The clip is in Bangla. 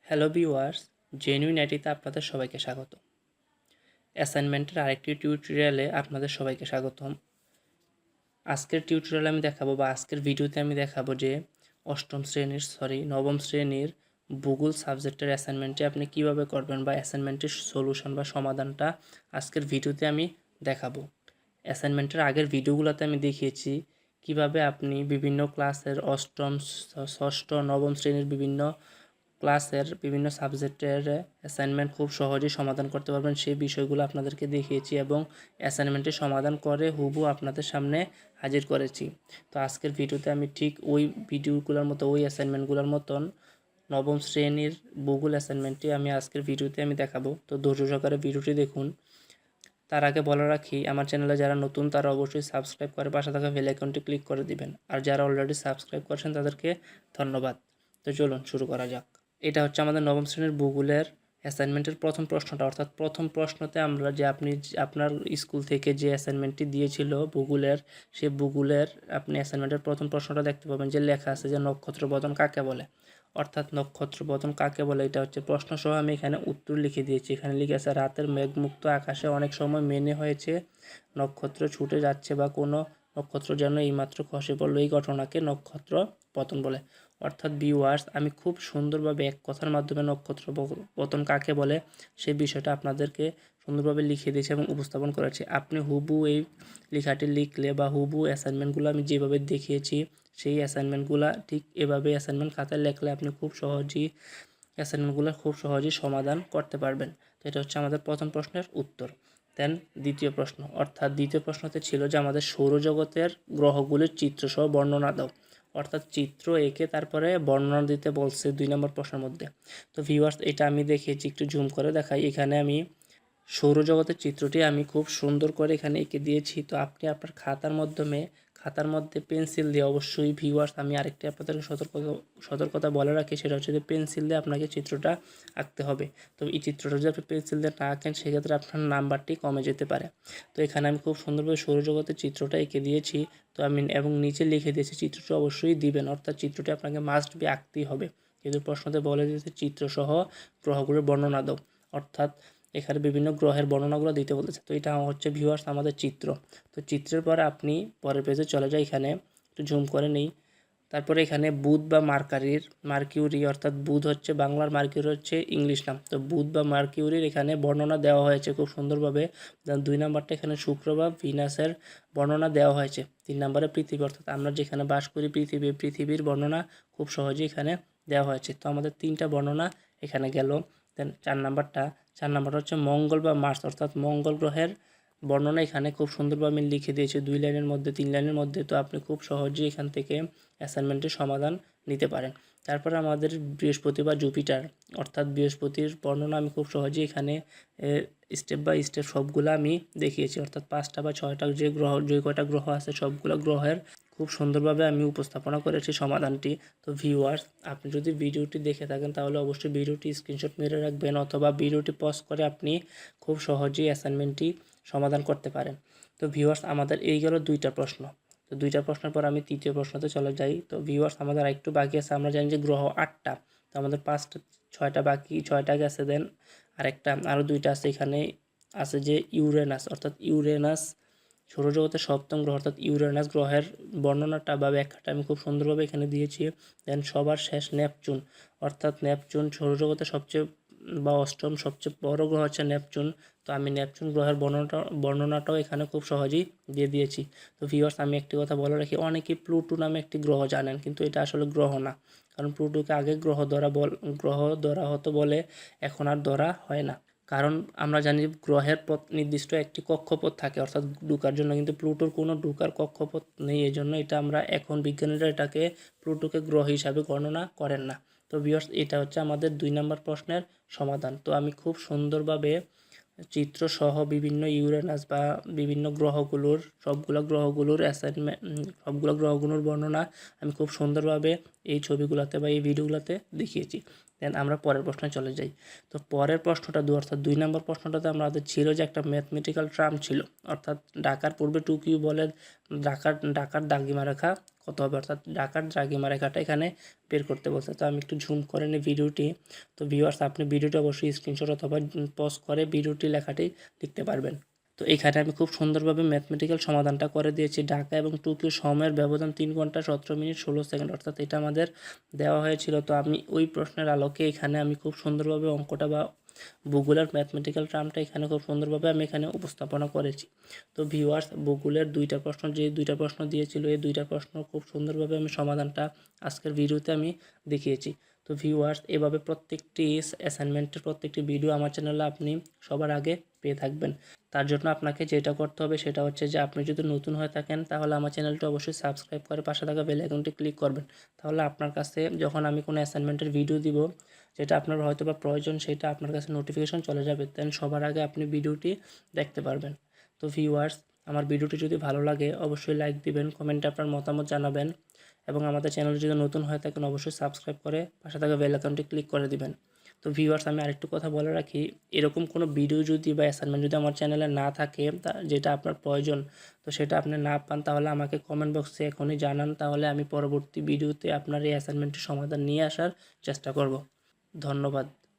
হ্যালো ভিউয়ার্স, জেনুইন আইটিতে আপনাদের সবাইকে স্বাগত। অ্যাসাইনমেন্টের আরেকটি টিউটোরিয়ালে আপনাদের সবাইকে স্বাগতম। আজকের টিউটোরিয়ালে আমি দেখাবো বা আজকের ভিডিওতে আমি দেখাবো যে নবম শ্রেণীর ভূগোল সাবজেক্টের অ্যাসাইনমেন্টটি আপনি কিভাবে করবেন বা অ্যাসাইনমেন্টের সলিউশন বা সমাধানটা আজকের ভিডিওতে আমি দেখাবো। অ্যাসাইনমেন্টের আগের ভিডিওগুলোতে আমি দেখিয়েছি কিভাবে আপনি বিভিন্ন ক্লাসের অষ্টম, ষষ্ঠ, নবম শ্রেণীর বিভিন্ন ক্লাসের বিভিন্ন সাবজেক্টের অ্যাসাইনমেন্ট খুব সহজেই সমাধান করতে পারবেন সেই বিষয়গুলো আপনাদেরকে দেখিয়েছি এবং অ্যাসাইনমেন্টের সমাধান করে হুবহু আপনাদের সামনে হাজির করেছি। তো আজকের ভিডিওতে আমি ঠিক ওই ভিডিওগুলোর মতো ওই অ্যাসাইনমেন্টগুলোর মতন নবম শ্রেণীর ভূগোল অ্যাসাইনমেন্টটি আমি আজকের ভিডিওতে আমি দেখাবো। তো ধৈর্য সহকারে ভিডিওটি দেখুন। তার আগে বলে রাখি, আমার চ্যানেলে যারা নতুন তারা অবশ্যই সাবস্ক্রাইব করে পাশে থাকা বেল আইকনটি ক্লিক করে দিবেন, আর যারা অলরেডি সাবস্ক্রাইব করেছেন তাদেরকে ধন্যবাদ। তো চলুন শুরু করা যাক। এটা হচ্ছে আমাদের নবম শ্রেণীর ভূগোলের অ্যাসাইনমেন্টের প্রথম প্রশ্নটা, অর্থাৎ প্রথম প্রশ্নতে আমরা যে আপনার স্কুল থেকে যে অ্যাসাইনমেন্টটি দিয়েছিল ভূগোলের, সেই ভূগোলের আপনি অ্যাসাইনমেন্টের প্রথম প্রশ্নটা দেখতে পাবেন যে লেখা আছে যে নক্ষত্রবদন কাকে বলে। অর্থাৎ নক্ষত্রবদন কাকে বলে এটা হচ্ছে প্রশ্ন সহ আমি এখানে উত্তর লিখে দিয়েছি। এখানে লিখে আছে, রাতের মেঘমুক্ত আকাশে অনেক সময় মনে হয়েছে নক্ষত্র ছুটে যাচ্ছে বা কোনো নক্ষত্র যেন এইমাত্র খসে পড়লো, এই ঘটনাকে নক্ষত্র পতন বলে। অর্থাৎ ভিউয়ার্স, আমি খুব সুন্দরভাবে এক কথার মাধ্যমে নক্ষত্র পতন কাকে বলে সেই বিষয়টা আপনাদেরকে সুন্দরভাবে লিখে দিয়েছি এবং উপস্থাপন করেছি। আপনি হুবহু এই লেখাটি লিখলে বা হুবহু অ্যাসাইনমেন্টগুলো আমি যেভাবে দেখিয়েছি সেই অ্যাসাইনমেন্টগুলো ঠিক এভাবে অ্যাসাইনমেন্ট খাতায় লেখলে আপনি খুব সহজেই সমাধান করতে পারবেন। তো এটা হচ্ছে আমাদের প্রথম প্রশ্নের উত্তর। দেন দ্বিতীয় প্রশ্ন, অর্থাৎ দ্বিতীয় প্রশ্নতে ছিল যে আমাদের সৌরজগতের গ্রহগুলির চিত্রসহ বর্ণনা দাও। অর্থাৎ চিত্র এঁকে তারপরে বর্ণনা দিতে বলছে 2 নম্বর প্রশ্নের মধ্যে। তো ভিউয়ার্স, এটা আমি দেখিয়েছি, একটু জুম করে দেখাই। এখানে আমি সৌরজগতের চিত্রটি আমি খুব সুন্দর করে এখানে এঁকে দিয়েছি। তো আপনি আপনার খাতার মধ্যে পেন্সিল দিয়ে, অবশ্যই ভিউয়ার্স আমি আরেকটি আপনাদেরকে সতর্কতা বলে রাখি, সেটা হচ্ছে যে পেন্সিল দিয়ে আপনাকে চিত্রটা আঁকতে হবে। তো এই চিত্রটা যদি আপনি পেন্সিল দিয়ে না আঁকেন সেক্ষেত্রে আপনার নাম্বারটি কমে যেতে পারে। তো এখানে আমি খুব সুন্দরভাবে সৌরজগতের চিত্রটা এঁকে দিয়েছি। তো আমি এবং নিচে লিখে দিয়েছি চিত্রটা অবশ্যই দিবেন, অর্থাৎ চিত্রটি আপনাকে মাস্ট বি আঁকতেই হবে। কিন্তু প্রশ্নতে বলে দিয়েছে চিত্রসহ গ্রহগুলোর বর্ণনা দাও, অর্থাৎ এখানে বিভিন্ন গ্রহের বর্ণনাগুলো দিতে বলেছে। তো এটা হচ্ছে ভিউয়ার্স আমাদের চিত্র। তো চিত্রের পরে আপনি পরের পেজে চলে যায়, এখানে একটু জুম করে নিই। তারপরে এখানে বুধ বা মার্কিউরি, অর্থাৎ বুধ হচ্ছে বাংলার, মার্কিউরি হচ্ছে ইংলিশ নাম। তো বুধ বা মার্কিউরির এখানে বর্ণনা দেওয়া হয়েছে খুব সুন্দরভাবে। 2 নম্বরটা এখানে শুক্র বা ভিনাসের বর্ণনা দেওয়া হয়েছে। 3 নম্বরে পৃথিবী, অর্থাৎ আমরা যেখানে বাস করি পৃথিবীর বর্ণনা খুব সহজেই এখানে দেওয়া হয়েছে। তো আমাদের 3টা বর্ণনা এখানে গেল। দেন 4 নম্বরটা হচ্ছে মঙ্গল বা মার্স, অর্থাৎ মঙ্গল গ্রহের বর্ণনা এখানে খুব সুন্দরভাবে আমি লিখে দিয়েছি 2 লাইনের মধ্যে, 3 লাইনের মধ্যে। তো আপনি খুব সহজেই এখান থেকে অ্যাসাইনমেন্টের সমাধান নিতে পারেন। তারপরে আমাদের বৃহস্পতি বা জুপিটার, অর্থাৎ বৃহস্পতির বর্ণনা আমি খুব সহজেই এখানে স্টেপ বাই স্টেপ সবগুলো আমি দেখিয়েছি, অর্থাৎ 5টা বা 6টা যে কয়টা গ্রহ আছে সবগুলো গ্রহের খুব সুন্দরভাবে আমি উপস্থাপনা করেছি সমাধানটি। তো ভিউয়ার্স, আপনি যদি ভিডিওটি দেখে থাকেন তাহলে অবশ্যই ভিডিওটি স্ক্রিনশট মেরে রাখবেন, অথবা ভিডিওটি পজ করে আপনি খুব সহজেই অ্যাসাইনমেন্টটি সমাধান করতে পারেন। তো ভিউয়ার্স, আমাদের এই গেল 2টা প্রশ্ন। তো 2টা প্রশ্নের পর আমি 3য় প্রশ্নতে চলে যাই। তো ভিউয়ার্স, আমাদের আরেকটু বাকি আছে। আমরা জানি যে গ্রহ 8টা, তো আমাদের 6টা বাকি, 6টা গেছে। দেন আরও 2টা আছে। এখানে আছে যে ইউরেনাস, অর্থাৎ ইউরেনাস সৌরজগতের 7ম গ্রহ, অর্থাৎ ইউরেনাস গ্রহের বর্ণনাটা বা ব্যাখ্যাটা আমি খুব সুন্দরভাবে এখানে দিয়েছি। দেন সবার শেষ নেপচুন, অর্থাৎ নেপচুন সৌরজগতের সবচেয়ে বা 8ম সবচেয়ে বড় গ্রহ হচ্ছে নেপচুন। তো আমি নেপচুন গ্রহের বর্ণনাটাও এখানে খুব সহজেই দিয়ে দিয়েছি। তো ভিউয়ার্স, আমি একটি কথা বলে রাখি, অনেকেই প্লুটো নামে একটি গ্রহ জানেন, কিন্তু এটা আসলে গ্রহ না। কারণ প্লুটোকে আগে গ্রহ ধরা হতো বলে এখন আর ধরা হয় না। কারণ আমরা জানি গ্রহের নির্দিষ্ট একটি কক্ষপথ থাকে, অর্থাৎ ঢোকার জন্য, কিন্তু প্লুটোর কোনো ঢোকার কক্ষপথ নেই। এই জন্য এটা আমরা এখন বিজ্ঞানীরা এটাকে প্লুটোকে গ্রহ হিসাবে গণনা করেন না। তো ভিউয়ার্স, এটা হচ্ছে আমাদের 2 নম্বর প্রশ্নের সমাধান। তো আমি খুব সুন্দরভাবে চিত্রসহ বিভিন্ন ইউরেনাস বা বিভিন্ন সবগুলো গ্রহগুলোর বর্ণনা আমি খুব সুন্দরভাবে এই ছবিগুলোতে বা এই ভিডিওগুলোতে দেখিয়েছি। দেন আমরা পরের প্রশ্নে চলে যাই। তো পরের প্রশ্নটা অর্থাৎ 2 নম্বর প্রশ্নটাতে আমাদের ছিল যে একটা ম্যাথমেটিক্যাল টার্ম ছিল, অর্থাৎ ঢাকার পূর্বে 2q বলে ঢাকার দ্রাঘিমা রেখা কত হবে, অর্থাৎ ঢাকার দ্রাঘিমা রেখাটা এখানে বের করতে বলছে। তো আমি একটু ঝুম করে নিই ভিডিওটি। তো ভিউয়ার্স, আপনি ভিডিওটি অবশ্যই স্ক্রিনশট অথবা পজ করে ভিডিওটি লেখাটি লিখতে পারবেন। তো এখানে আমি খুব সুন্দরভাবে ম্যাথমেটিক্যাল সমাধানটা করে দিয়েছি। ঢাকা এবং টোকিও সময়ের ব্যবধান 3 ঘন্টা 17 মিনিট 16 সেকেন্ড, অর্থাৎ এটা আমাদের দেওয়া হয়েছিল। তো আমি ওই প্রশ্নের আলোকে এখানে আমি খুব সুন্দরভাবে অঙ্কটা বা ভূগোলের ম্যাথমেটিক্যাল টার্মটা এখানে খুব সুন্দরভাবে আমি এখানে উপস্থাপনা করেছি। তো ভিউয়ার্স, ভূগোলের 2টা প্রশ্ন যে 2টা প্রশ্ন দিয়েছিল, এই 2টা প্রশ্ন খুব সুন্দরভাবে আমি সমাধানটা আজকের ভিডিওতে আমি দেখিয়েছি। তো ভিউয়ার্স, এভাবে প্রত্যেকটি অ্যাসাইনমেন্টের প্রত্যেকটি ভিডিও আমার চ্যানেলে আপনি সবার আগে পেয়ে থাকবেন। তার জন্য আপনাকে যেটা করতে হবে সেটা হচ্ছে যে আপনি যদি নতুন হয়ে থাকেন তাহলে আমার চ্যানেলটি অবশ্যই সাবস্ক্রাইব করে পাশে থাকা বেল আইকনটি ক্লিক করবেন। তাহলে আপনার কাছে যখন আমি কোনো অ্যাসাইনমেন্টের ভিডিও দিব যেটা আপনার হয়তো বা প্রয়োজন, সেটা আপনার কাছে নোটিফিকেশন চলে যাবে, দেন সবার আগে আপনি ভিডিওটি দেখতে পারবেন। তো ভিউয়ার্স, আমার ভিডিওটি যদি ভালো লাগে অবশ্যই লাইক দিবেন, কমেন্টে আপনার মতামত জানাবেন এবং আমাদের চ্যানেল যদি নতুন হয়ে থাকেন অবশ্যই সাবস্ক্রাইব করে পাশে থাকা বেল আইকনটি ক্লিক করে দিবেন। তো ভিউয়ার্স, আমি আরেকটু কথা বলে রাখি, এরকম কোনো ভিডিও যদি বা অ্যাসাইনমেন্ট যদি আমার চ্যানেলে না থাকে যেটা আপনার প্রয়োজন, তো সেটা আপনি না পান তাহলে আমাকে কমেন্ট বক্সে এখনই জানান, তাহলে আমি পরবর্তী ভিডিওতে আপনার এই অ্যাসাইনমেন্টের সমাধান নিয়ে আসার চেষ্টা করব। ধন্যবাদ।